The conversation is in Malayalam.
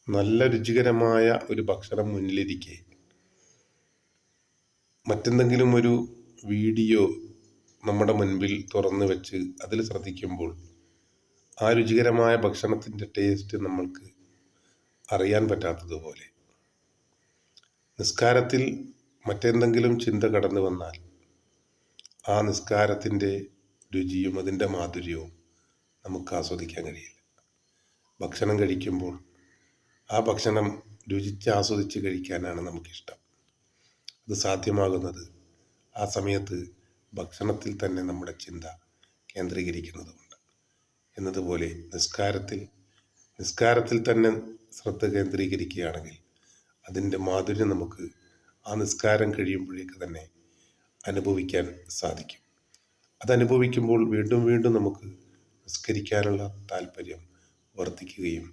നല്ല രുചികരമായ ഒരു ഭക്ഷണം മുന്നിലിരിക്കെ മറ്റെന്തെങ്കിലും ഒരു വീഡിയോ നമ്മുടെ മുൻപിൽ തുറന്നു വെച്ച് അതിൽ ശ്രദ്ധിക്കുമ്പോൾ ആ രുചികരമായ ഭക്ഷണത്തിൻ്റെ ടേസ്റ്റ് നമ്മൾക്ക് അറിയാൻ പറ്റാത്തതുപോലെ നിസ്കാരത്തിൽ മറ്റെന്തെങ്കിലും ചിന്ത കടന്നു വന്നാൽ ആ നിസ്കാരത്തിൻ്റെ രുചിയും അതിൻ്റെ മാധുര്യവും നമുക്ക് ആസ്വദിക്കാൻ കഴിയില്ല. ഭക്ഷണം കഴിക്കുമ്പോൾ ആ ഭക്ഷണം രുചിച്ച് ആസ്വദിച്ച് കഴിക്കാനാണ് നമുക്കിഷ്ടം. അത് സാധ്യമാകുന്നത് ആ സമയത്ത് ഭക്ഷണത്തിൽ തന്നെ നമ്മുടെ ചിന്ത കേന്ദ്രീകരിക്കുന്നതുകൊണ്ട്. എന്നതുപോലെ നിസ്കാരത്തിൽ തന്നെ ശ്രദ്ധ കേന്ദ്രീകരിക്കുകയാണെങ്കിൽ അതിൻ്റെ മാധുര്യം നമുക്ക് ആ നിസ്കാരം കഴിയുമ്പോഴേക്ക് തന്നെ അനുഭവിക്കാൻ സാധിക്കും. അതനുഭവിക്കുമ്പോൾ വീണ്ടും വീണ്ടും നമുക്ക് നിസ്കരിക്കാനുള്ള താല്പര്യം വർദ്ധിക്കുകയും